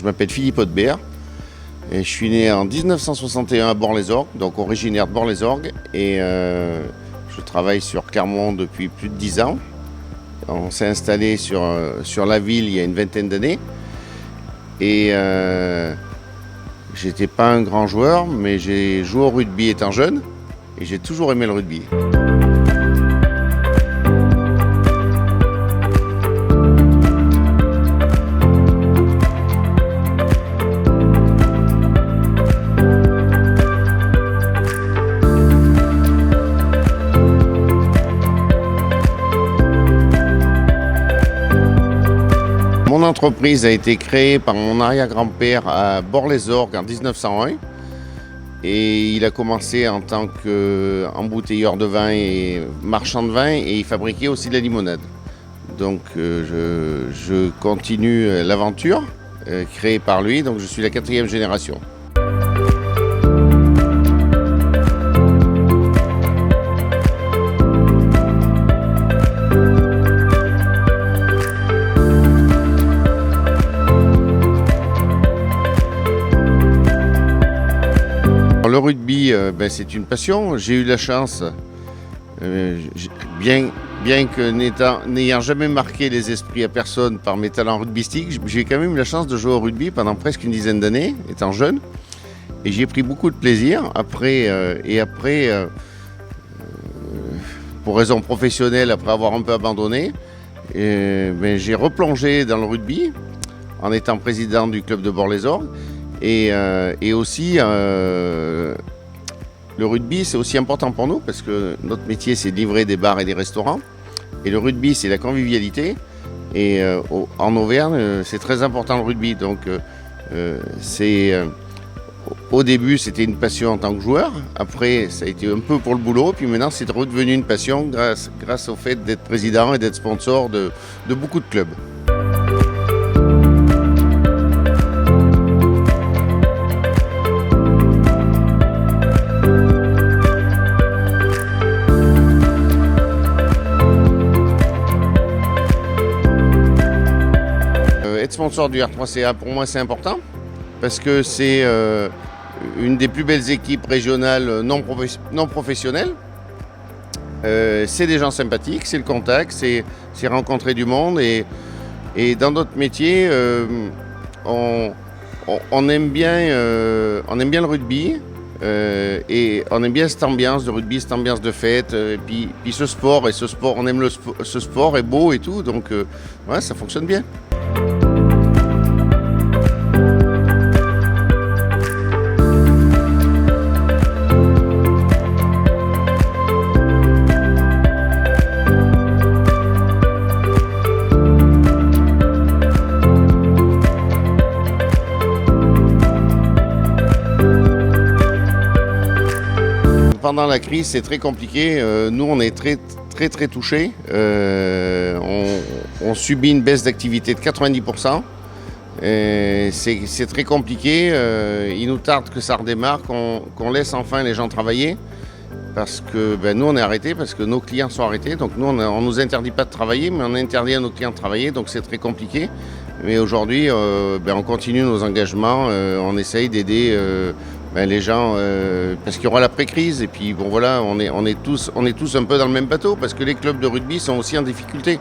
m'appelle Philippe Audebert et je suis né en 1961 à Bort-les-Orgues, donc originaire de Bort-les-Orgues, et je travaille sur Clermont depuis plus de 10 ans. On s'est installé sur la ville il y a une vingtaine d'années et j'étais pas un grand joueur, mais j'ai joué au rugby étant jeune et j'ai toujours aimé le rugby. Mon entreprise a été créée par mon arrière-grand-père à Bort-les-Orgues en 1901 et il a commencé en tant qu'embouteilleur de vin et marchand de vin et il fabriquait aussi de la limonade. Donc je continue l'aventure créée par lui, donc je suis la 4e génération. Le rugby, c'est une passion. J'ai eu la chance, bien que n'ayant jamais marqué les esprits à personne par mes talents rugbystiques, j'ai quand même eu la chance de jouer au rugby pendant presque une dizaine d'années, étant jeune. Et j'y ai pris beaucoup de plaisir. Après, pour raisons professionnelles, après avoir un peu abandonné, j'ai replongé dans le rugby en étant président du club de Bort-les-Orgues. Et aussi, le rugby, c'est aussi important pour nous parce que notre métier, c'est de livrer des bars et des restaurants. Et le rugby, c'est la convivialité. Et en Auvergne, c'est très important le rugby. Donc, au début, c'était une passion en tant que joueur. Après, ça a été un peu pour le boulot. Puis maintenant, c'est redevenu une passion grâce au fait d'être président et d'être sponsor de beaucoup de clubs. Être sponsor du R3CA, pour moi, c'est important parce que c'est une des plus belles équipes régionales non professionnelles. C'est des gens sympathiques, c'est le contact, c'est rencontrer du monde et dans notre métier, on aime bien le rugby et on aime bien cette ambiance de rugby, cette ambiance de fête, et puis ce sport, on aime ce sport est beau et tout, donc ouais, ça fonctionne bien. Pendant la crise, c'est très compliqué. Nous, on est très touchés. On subit une baisse d'activité de 90%. C'est très compliqué. Il nous tarde que ça redémarre, qu'on laisse enfin les gens travailler. Parce que nous, on est arrêtés, parce que nos clients sont arrêtés. Donc nous, on ne nous interdit pas de travailler, mais on interdit à nos clients de travailler. Donc c'est très compliqué. Mais aujourd'hui, on continue nos engagements. On essaye d'aider les gens, parce qu'il y aura l'après-crise. Et puis bon voilà, on est tous un peu dans le même bateau, parce que les clubs de rugby sont aussi en difficulté.